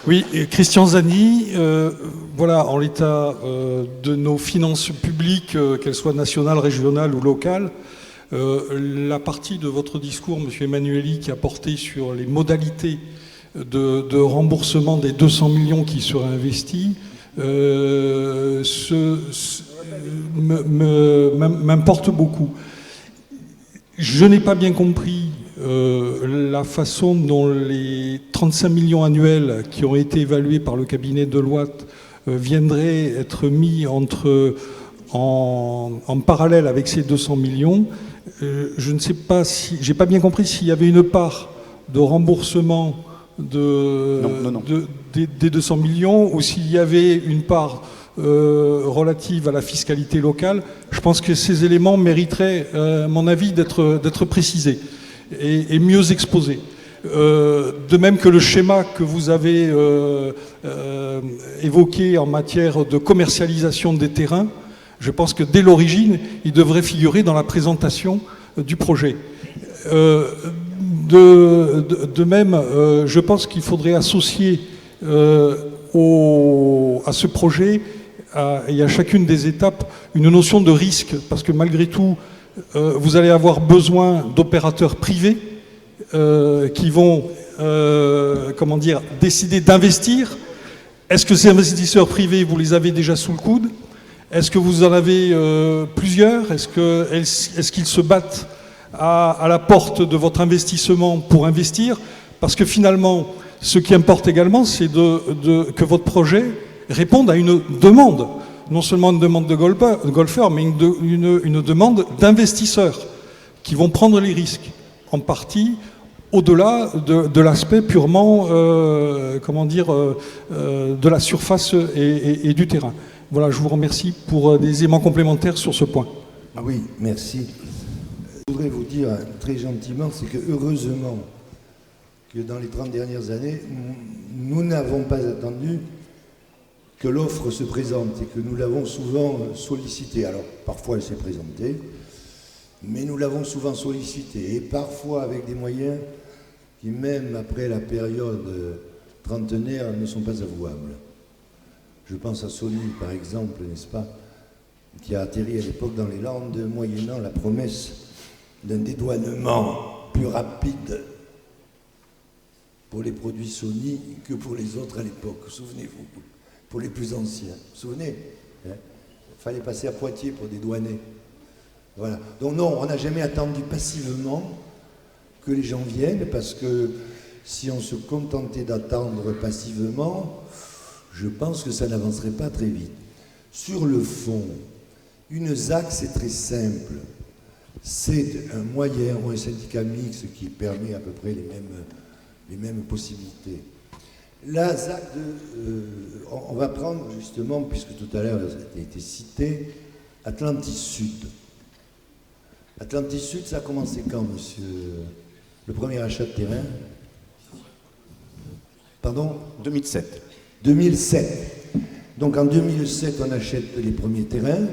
Oui, et Christian Zani, voilà, en l'état de nos finances publiques, qu'elles soient nationales, régionales ou locales, la partie de votre discours, M. Emmanueli, qui a porté sur les modalités de remboursement des 200 millions qui seraient investis, m'importe beaucoup. Je n'ai pas bien compris la façon dont les 35 millions annuels qui ont été évalués par le cabinet Deloitte viendraient être mis en parallèle avec ces 200 millions. Je ne sais pas si... J'ai pas bien compris s'il y avait une part de remboursement des 200 millions ou s'il y avait une part relative à la fiscalité locale. Je pense que ces éléments mériteraient, à mon avis, d'être précisés et mieux exposés. De même que le schéma que vous avez évoqué en matière de commercialisation des terrains, je pense que dès l'origine, il devrait figurer dans la présentation du projet. De même, je pense qu'il faudrait associer à ce projet et à chacune des étapes une notion de risque, parce que malgré tout, vous allez avoir besoin d'opérateurs privés qui vont, comment dire, décider d'investir. Est-ce que ces investisseurs privés, vous les avez déjà sous le coude ? Est-ce que vous en avez plusieurs ? Est-ce qu'ils se battent à la porte de votre investissement pour investir ? Parce que finalement, ce qui importe également, c'est que votre projet réponde à une demande. Non seulement une demande de golfeurs, mais une demande d'investisseurs qui vont prendre les risques, en partie au-delà de l'aspect purement, comment dire, de la surface et du terrain. Voilà, je vous remercie pour des éléments complémentaires sur ce point. Oui, merci. Je voudrais vous dire très gentiment, c'est que heureusement que dans les 30 dernières années, nous n'avons pas attendu que l'offre se présente et que nous l'avons souvent sollicitée. Alors, parfois elle s'est présentée, mais nous l'avons souvent sollicitée, et parfois avec des moyens qui, même après la période trentenaire, ne sont pas avouables. Je pense à Sony, par exemple, n'est-ce pas, qui a atterri à l'époque dans les Landes, moyennant la promesse d'un dédouanement plus rapide pour les produits Sony que pour les autres à l'époque. Souvenez-vous, pour les plus anciens. Vous vous souvenez, hein, il fallait passer à Poitiers pour dédouaner. Voilà. Donc non, on n'a jamais attendu passivement que les gens viennent, parce que si on se contentait d'attendre passivement, je pense que ça n'avancerait pas très vite. Sur le fond, une ZAC, c'est très simple. C'est un moyen ou un syndicat mixte qui permet à peu près les mêmes possibilités. La ZAC, on va prendre justement, puisque tout à l'heure ça a été cité, Atlantis Sud. Atlantis Sud, ça a commencé quand, monsieur? Le premier achat de terrain? Pardon? 2007. 2007. Donc en 2007, on achète les premiers terrains,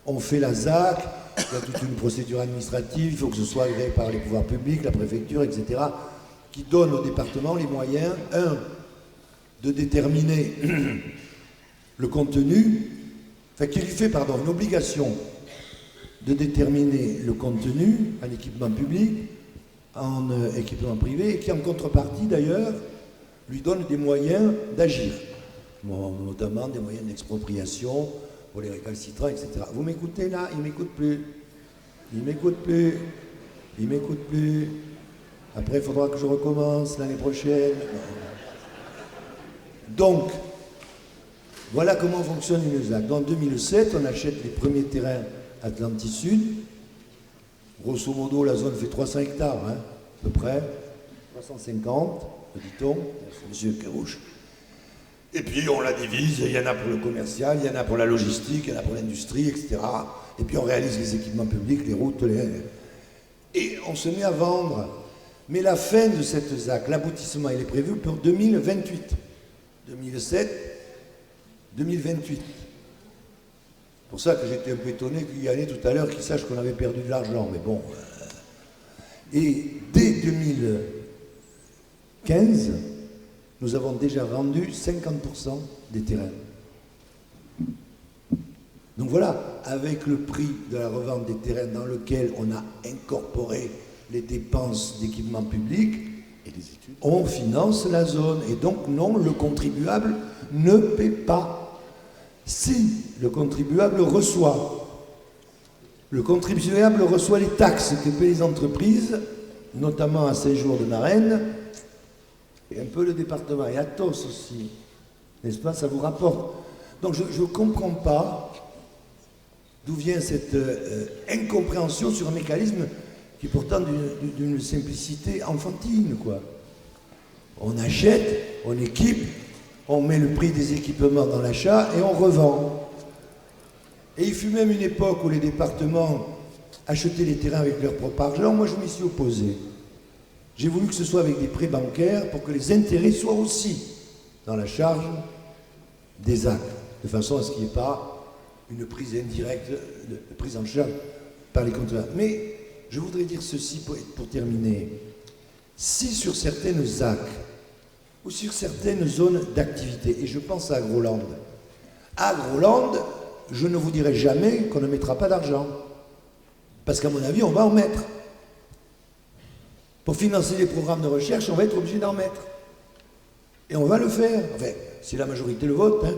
on fait la ZAC, il y a toute une procédure administrative, il faut que ce soit agréé par les pouvoirs publics, la préfecture, etc., qui donne au département les moyens, de déterminer le contenu, enfin qui lui fait, une obligation de déterminer le contenu en équipement public, en équipement privé, et qui en contrepartie d'ailleurs lui donne des moyens d'agir, notamment des moyens d'expropriation pour les récalcitrants, etc. Vous m'écoutez là? Il ne m'écoute plus. Il ne m'écoute plus. Il ne m'écoute plus. Après, il faudra que je recommence l'année prochaine. Donc, voilà comment fonctionne une ZAC. En 2007, on achète les premiers terrains Atlantis Sud. Grosso modo, la zone fait 300 hectares, hein, à peu près. 350, dit-on. Monsieur Kérouche. Et puis, on la divise. Il y en a pour le commercial, il y en a pour la logistique, il y en a pour l'industrie, etc. Et puis, on réalise les équipements publics, les routes, et on se met à vendre. Mais la fin de cette ZAC, l'aboutissement, il est prévu pour 2028. 2007, 2028. C'est pour ça que j'étais un peu étonné qu'il y allait tout à l'heure, qu'il sache qu'on avait perdu de l'argent, mais bon. Et dès 2015, nous avons déjà vendu 50% des terrains. Donc voilà, avec le prix de la revente des terrains dans lequel on a incorporé les dépenses d'équipement public, et des études, on finance la zone. Et donc non, le contribuable ne paie pas. Si le contribuable reçoit les taxes que paient les entreprises, notamment à Saint-Jour de Marennes, et un peu le département, et Athos aussi, n'est-ce pas, ça vous rapporte. Donc je ne comprends pas d'où vient cette incompréhension sur un mécanisme qui est pourtant d'une simplicité enfantine, quoi. On achète, on équipe, on met le prix des équipements dans l'achat et on revend. Et il fut même une époque où les départements achetaient les terrains avec leur propre argent. Moi, je m'y suis opposé. J'ai voulu que ce soit avec des prêts bancaires pour que les intérêts soient aussi dans la charge des actes, de façon à ce qu'il n'y ait pas une prise indirecte, de prise en charge par les contribuables. Mais je voudrais dire ceci pour terminer. Si sur certaines ZAC ou sur certaines zones d'activité, et je pense à Agroland, je ne vous dirai jamais qu'on ne mettra pas d'argent. Parce qu'à mon avis, on va en mettre. Pour financer les programmes de recherche, on va être obligé d'en mettre. Et on va le faire. Enfin, si la majorité le vote. Hein.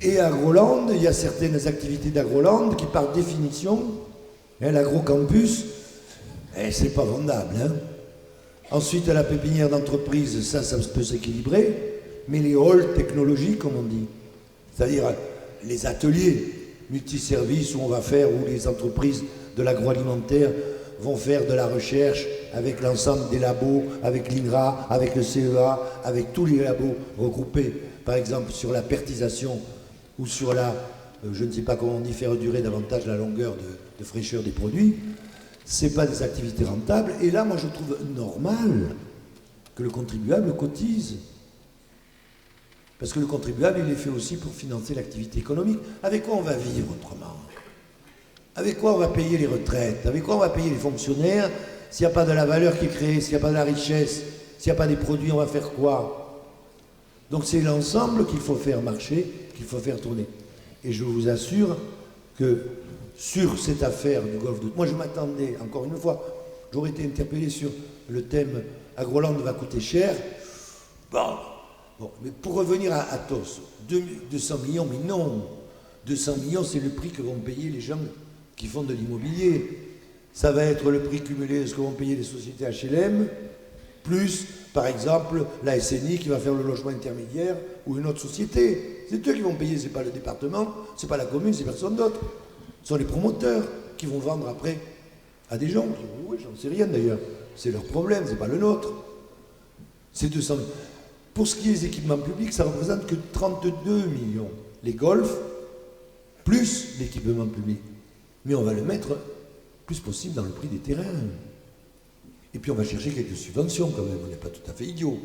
Et à Agroland, il y a certaines activités d'Agroland qui, par définition, hein, l'agrocampus, c'est pas vendable. Hein. Ensuite, à la pépinière d'entreprise, ça peut s'équilibrer. Mais les halls technologiques, comme on dit, c'est-à-dire les ateliers multiservices où on va faire, où les entreprises de l'agroalimentaire vont faire de la recherche avec l'ensemble des labos, avec l'INRA, avec le CEA, avec tous les labos regroupés, par exemple sur la pertisation ou sur la, je ne sais pas comment on dit, faire durer davantage la longueur de fraîcheur des produits, ce n'est pas des activités rentables. Et là, moi, je trouve normal que le contribuable cotise. Parce que le contribuable, il est fait aussi pour financer l'activité économique. Avec quoi on va vivre autrement? Avec quoi on va payer les retraites? Avec quoi on va payer les fonctionnaires? S'il n'y a pas de la valeur qui est créée, s'il n'y a pas de la richesse, s'il n'y a pas des produits, on va faire quoi? Donc c'est l'ensemble qu'il faut faire marcher, qu'il faut faire tourner. Et je vous assure que sur cette affaire du golfe de... Moi je m'attendais, encore une fois, j'aurais été interpellé sur le thème « Agroland va coûter cher ». Bon, mais pour revenir à Athos, 200 millions, mais non, 200 millions, c'est le prix que vont payer les gens qui font de l'immobilier. Ça va être le prix cumulé de ce que vont payer les sociétés HLM, plus, par exemple, la SNI qui va faire le logement intermédiaire ou une autre société. C'est eux qui vont payer, c'est pas le département, c'est pas la commune, c'est personne d'autre. Ce sont les promoteurs qui vont vendre après à des gens qui vont, oui, j'en sais rien d'ailleurs, c'est leur problème, c'est pas le nôtre. C'est 200 millions. Pour ce qui est des équipements publics, ça ne représente que 32 millions. Les golfs, plus l'équipement public. Mais on va le mettre le plus possible dans le prix des terrains. Et puis on va chercher quelques subventions quand même, on n'est pas tout à fait idiot.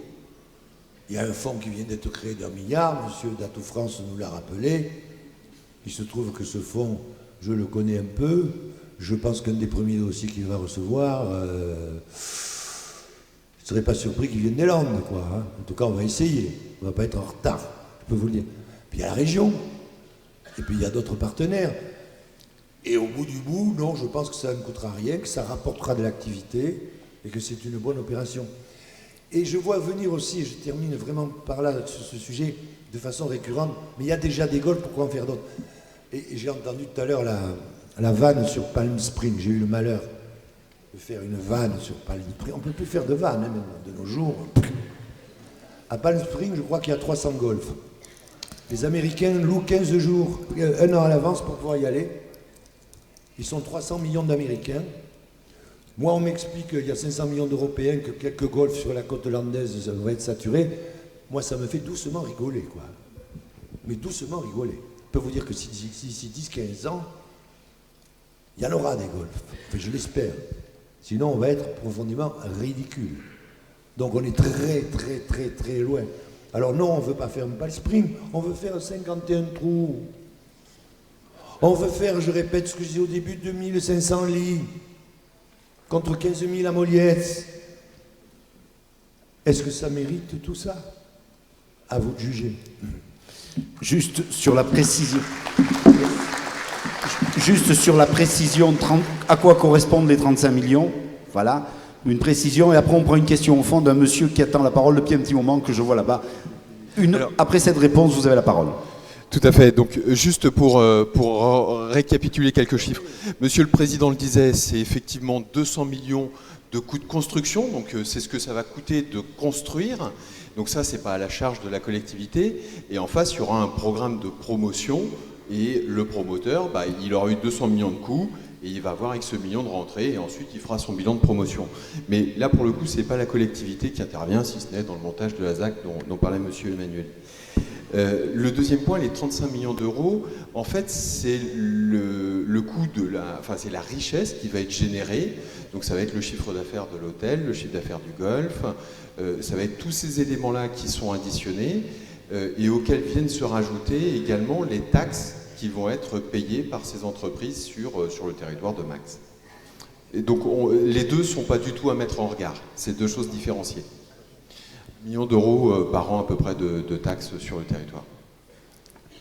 Il y a un fonds qui vient d'être créé d'1 milliard, M. Dato France nous l'a rappelé. Il se trouve que ce fonds, je le connais un peu. Je pense qu'un des premiers dossiers qu'il va recevoir... je ne serais pas surpris qu'ils viennent des Landes, quoi. Hein. En tout cas, on va essayer. On ne va pas être en retard, je peux vous le dire. Puis il y a la région. Et puis il y a d'autres partenaires. Et au bout du bout, non, je pense que ça ne coûtera rien, que ça rapportera de l'activité et que c'est une bonne opération. Et je vois venir aussi, et je termine vraiment par là sur ce sujet de façon récurrente, mais il y a déjà des golfs, pourquoi en faire d'autres? Et j'ai entendu tout à l'heure la vanne sur Palm Springs. J'ai eu le malheur de faire une vanne sur Palm Springs. On ne peut plus faire de vanne, hein, même de nos jours. À Palm Springs, je crois qu'il y a 300 golfs. Les Américains louent 15 jours, un an à l'avance pour pouvoir y aller. Ils sont 300 millions d'Américains. Moi, on m'explique qu'il y a 500 millions d'Européens, que quelques golfs sur la côte landaise, ça devrait être saturé. Moi, ça me fait doucement rigoler, quoi. Mais doucement rigoler. Je peux vous dire que d'ici 10-15 ans, il y en aura des golfs. Enfin, je l'espère. Sinon, on va être profondément ridicule. Donc, on est très, très, très, très loin. Alors non, on ne veut pas faire un Palm Springs, on veut faire 51 trous. On veut faire, je répète ce que je disais au début, 2500 lits contre 15 000 à Moliès. Est-ce que ça mérite tout ça? À vous de juger. Juste sur la précision. Juste sur la précision, à quoi correspondent les 35 millions? Voilà, une précision. Et après, on prend une question au fond d'un monsieur qui attend la parole depuis un petit moment, que je vois là-bas. Après cette réponse, vous avez la parole. Tout à fait. Donc, juste pour récapituler quelques chiffres. Monsieur le Président le disait, c'est effectivement 200 millions de coûts de construction. Donc, c'est ce que ça va coûter de construire. Donc ça, c'est pas à la charge de la collectivité. Et en face, il y aura un programme de promotion. Et le promoteur, il aura eu 200 millions de coûts et il va avoir X millions de rentrées et ensuite il fera son bilan de promotion. Mais là, pour le coup, c'est pas la collectivité qui intervient, si ce n'est dans le montage de la ZAC dont parlait Monsieur Emmanuel. Le deuxième point, les 35 millions d'euros, en fait, c'est le coût c'est la richesse qui va être générée. Donc ça va être le chiffre d'affaires de l'hôtel, le chiffre d'affaires du golf, ça va être tous ces éléments-là qui sont additionnés et auxquels viennent se rajouter également les taxes qui vont être payées par ces entreprises sur le territoire de Max. Et donc les deux ne sont pas du tout à mettre en regard, c'est deux choses différenciées. Millions d'euros par an à peu près de taxes sur le territoire.